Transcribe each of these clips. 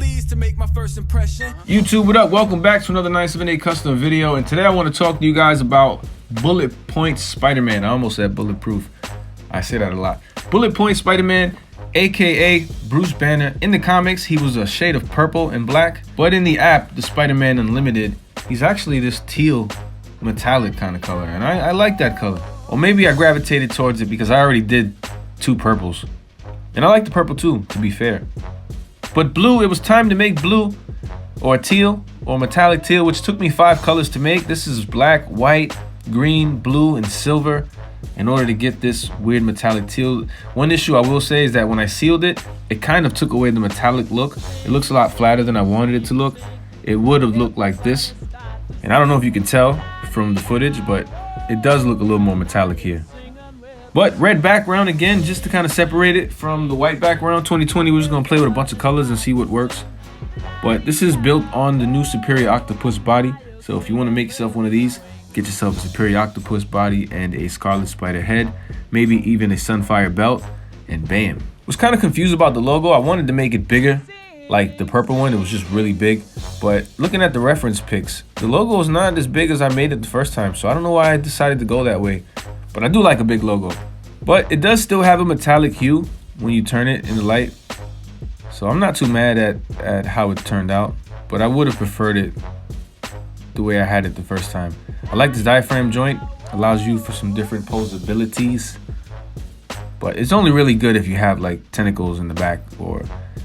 pleased to make my first impression. YouTube, what up? Welcome back to another 978 custom video, and today I want to talk to you guys about Bullet Point Spider-Man. I almost said bulletproof. I say that a lot. Bullet Point Spider-Man, aka Bruce Banner. In the comics, he was a shade of purple and black, but in the app, the Spider-Man Unlimited, he's actually this teal metallic kind of color, and I like that color. Or maybe I gravitated towards it because I already did two purples, and I like the purple too, to be fair. But blue, it was time to make blue, or teal, or metallic teal, which took me 5 colors to make. This is black, white, green, blue, and silver in order to get this weird metallic teal. One issue I will say is that when I sealed it, it kind of took away the metallic look. It looks a lot flatter than I wanted it to look. It would have looked like this. And I don't know if you can tell from the footage, but it does look a little more metallic here. But red background again, just to kind of separate it from the white background. 2020, we're just gonna play with a bunch of colors and see what works. But this is built on the new Superior Octopus body. So if you want to make yourself one of these, get yourself a Superior Octopus body and a Scarlet Spider head, maybe even a Sunfire belt, and bam. Was kind of confused about the logo. I wanted to make it bigger, like the purple one. It was just really big. But looking at the reference pics, the logo is not as big as I made it the first time. So I don't know why I decided to go that way. But I do like a big logo. But it does still have a metallic hue when you turn it in the light. So I'm not too mad at how it turned out. But I would have preferred it the way I had it the first time. I like this diaphragm joint. Allows you for some different posabilities. But it's only really good if you have like tentacles in the back, or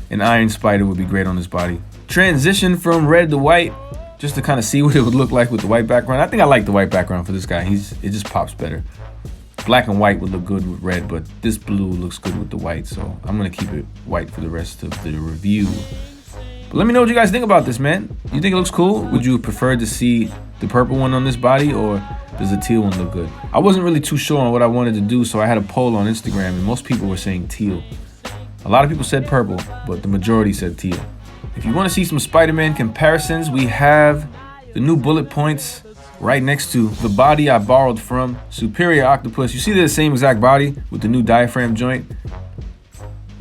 an iron spider would be great on this body. Transition from red to white, just to kind of see what it would look like with the white background. I think I like the white background for this guy. It just pops better. Black and white would look good with red, but this blue looks good with the white, so I'm gonna keep it white for the rest of the review. But let me know what you guys think about this, man. You think it looks cool? Would you prefer to see the purple one on this body, or does the teal one look good? I wasn't really too sure on what I wanted to do, so I had a poll on Instagram, and most people were saying teal. A lot of people said purple, but the majority said teal. If you want to see some Spider-Man comparisons, we have the new bullet points right next to the body I borrowed from Superior Octopus. You see they're the same exact body with the new diaphragm joint.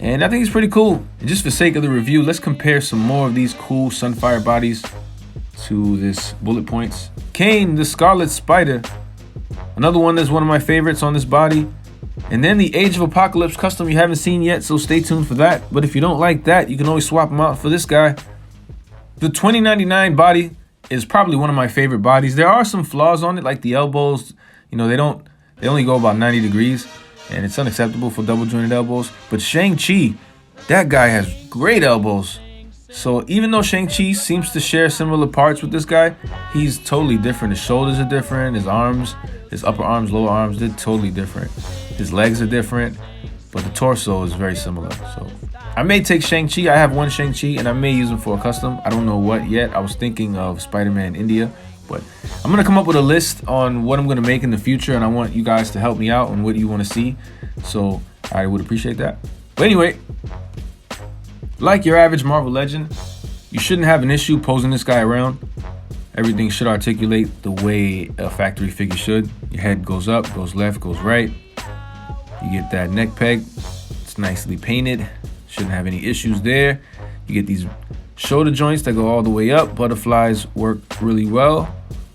And I think it's pretty cool. And just for sake of the review, let's compare some more of these cool Sunfire bodies to this bullet points. Kane, the Scarlet Spider, another one that's one of my favorites on this body. And then the Age of Apocalypse custom you haven't seen yet, so stay tuned for that. But if you don't like that, you can always swap them out for this guy. The 2099 body is probably one of my favorite bodies. There are some flaws on it, like the elbows. You know, they only go about 90 degrees, and it's unacceptable for double jointed elbows. But Shang-Chi, that guy has great elbows. So even though Shang-Chi seems to share similar parts with this guy, he's totally different. His shoulders are different, his arms, his upper arms, lower arms, they're totally different. His legs are different, but the torso is very similar. So I may take Shang-Chi. I have one Shang-Chi, and I may use him for a custom. I don't know what yet. I was thinking of Spider-Man India, but I'm going to come up with a list on what I'm going to make in the future, and I want you guys to help me out on what you want to see. So I would appreciate that. But anyway, like your average Marvel legend, you shouldn't have an issue posing this guy around. Everything should articulate the way a factory figure should. Your head goes up, goes left, goes right. You get that neck peg. It's nicely painted. Shouldn't have any issues there. You get these shoulder joints that go all the way up. Butterflies work really well.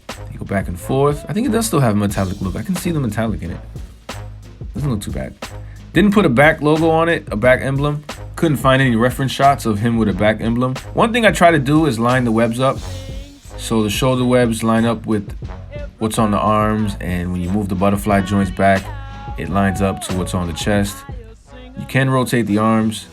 They go back and forth. I think it does still have a metallic look. I can see the metallic in it. Doesn't look too bad. Didn't put a back logo on it, a back emblem. Couldn't find any reference shots of him with a back emblem. One thing I try to do is line the webs up, so the shoulder webs line up with what's on the arms, and when you move the butterfly joints back, it lines up to what's on the chest. You can rotate the arms.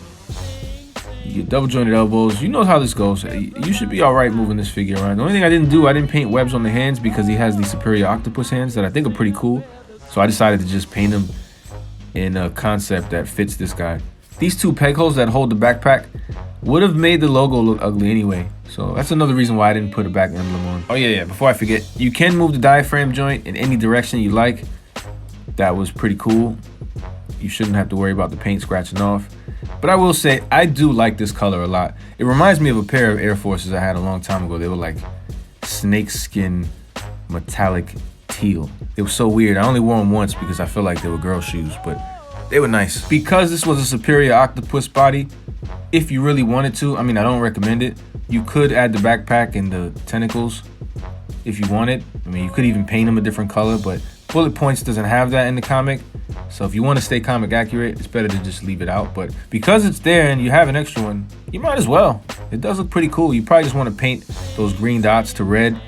You get double jointed elbows. You know how this goes. You should be all right moving this figure around. The only thing I didn't do, I didn't paint webs on the hands because he has these Superior Octopus hands that I think are pretty cool. So I decided to just paint them in a concept that fits this guy. These two peg holes that hold the backpack would have made the logo look ugly anyway. So that's another reason why I didn't put a back emblem on. Oh yeah, before I forget, you can move the diaphragm joint in any direction you like. That was pretty cool. You shouldn't have to worry about the paint scratching off. But I will say, I do like this color a lot. It reminds me of a pair of Air Forces I had a long time ago. They were like snakeskin metallic teal. It was so weird. I only wore them once because I feel like they were girl shoes, but they were nice. Because this was a Superior Octopus body, if you really wanted to. I mean, I don't recommend it. You could add the backpack and the tentacles if you wanted. I mean, you could even paint them a different color, but Bullet Points doesn't have that in the comic. So if you want to stay comic accurate, it's better to just leave it out. But because it's there and you have an extra one, you might as well. It does look pretty cool. You probably just want to paint those green dots to red,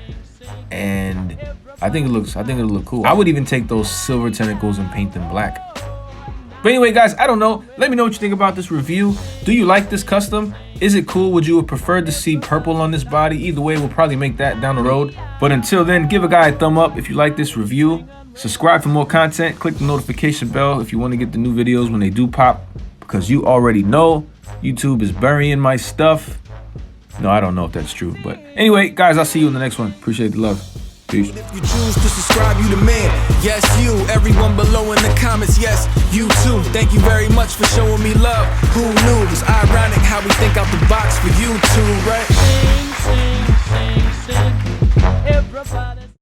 and I think it'll look cool. I would even take those silver tentacles and paint them black. But anyway, guys, I don't know. Let me know what you think about this review. Do you like this custom? Is it cool? Would you have preferred to see purple on this body? Either way, we'll probably make that down the road. But until then, give a guy a thumb up if you like this review. Subscribe for more content. Click the notification bell if you want to get the new videos when they do pop, because you already know YouTube is burying my stuff. No, I don't know if that's true. But anyway, guys, I'll see you in the next one. Appreciate the love. Peace. If you choose to subscribe, you the man. Yes, you. Everyone below in the comments, yes, you too. Thank you very much for showing me love. Who knew? It's ironic how we think out the box for you too, right?